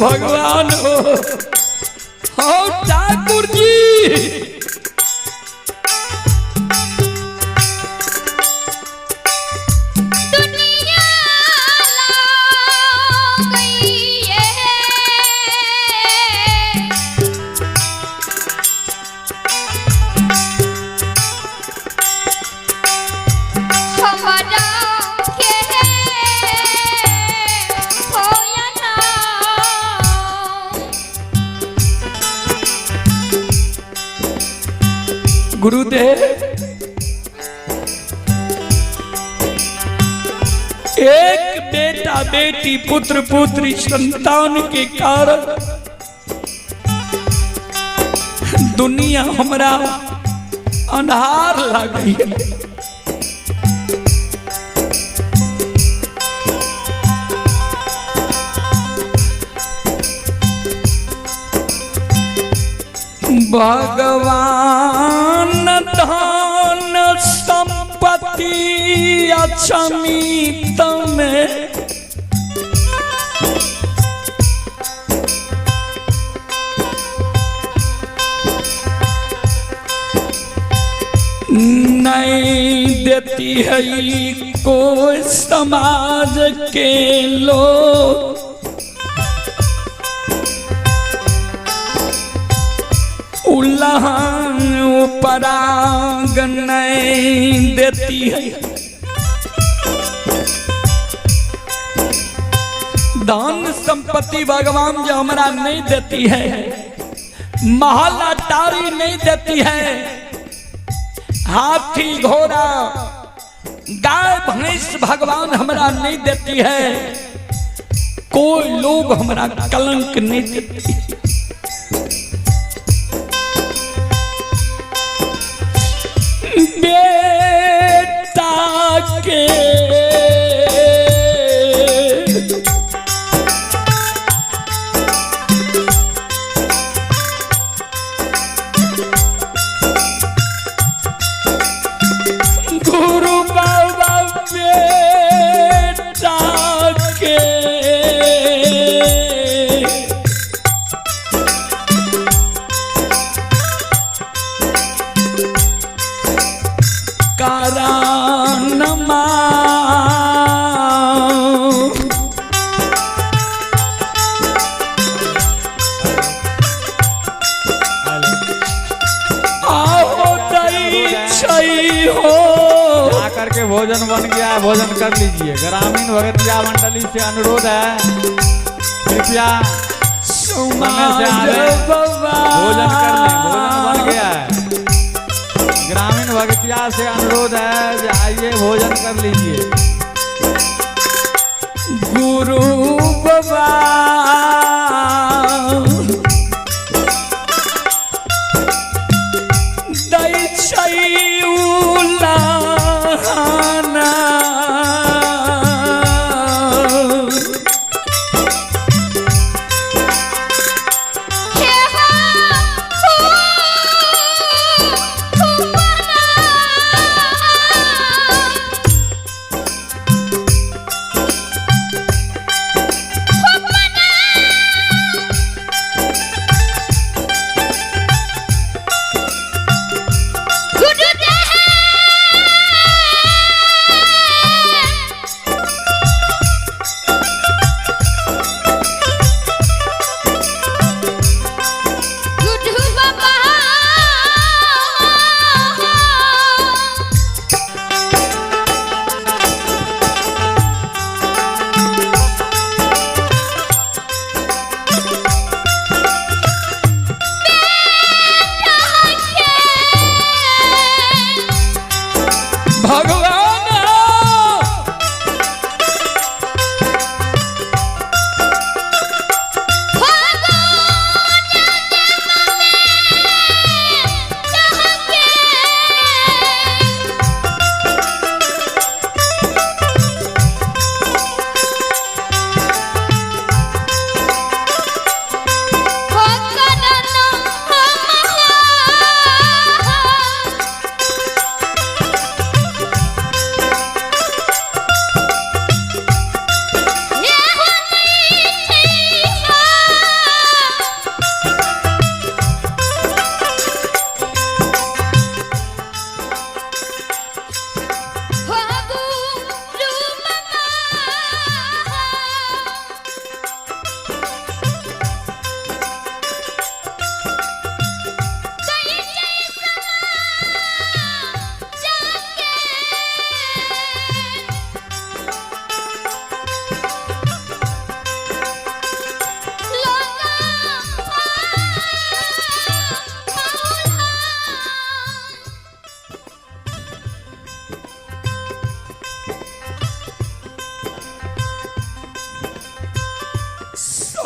भगवान हो ठाकुर जी। गुरुदेव एक बेटा बेटी पुत्र पुत्री संतान के कारण दुनिया हमरा अंधार लग गई है। भगवान धन संपत्ति अक्षमित में नहीं देती है कोई समाज के लोग। उल्लाहन पराग नहीं देती है। धन संपत्ति भगवान जो हमारा नहीं देती है, महल अटारी नहीं देती है, हाथी घोड़ा गाय भैंस भगवान हमारा नहीं देती है, कोई लोग हमारा कलंक नहीं देती है। बेटा के गुरु बाबा बेटा के करके भोजन बन गया है, भोजन कर लीजिए। ग्रामीण भगतिया मंडली से अनुरोध है, कृपया समय से भोजन कर लें, भोजन बन गया है। ग्रामीण भगतिया से अनुरोध है कि आइए भोजन कर लीजिए। गुरु बाबा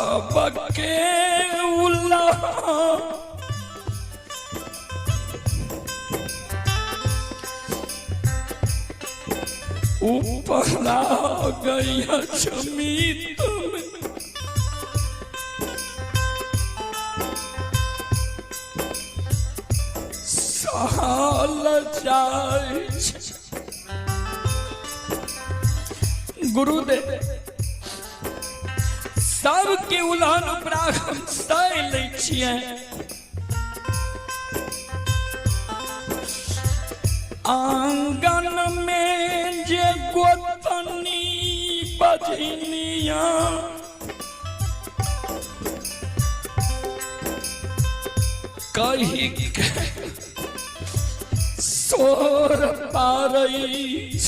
सबके उल्लाह ऊपर आ गया जमीन में साल जाए गुरुदेव सबके उल्हान उपराग हम सह लै छियै आंगन में जे गोतनी बजनिया कही के सोर पारई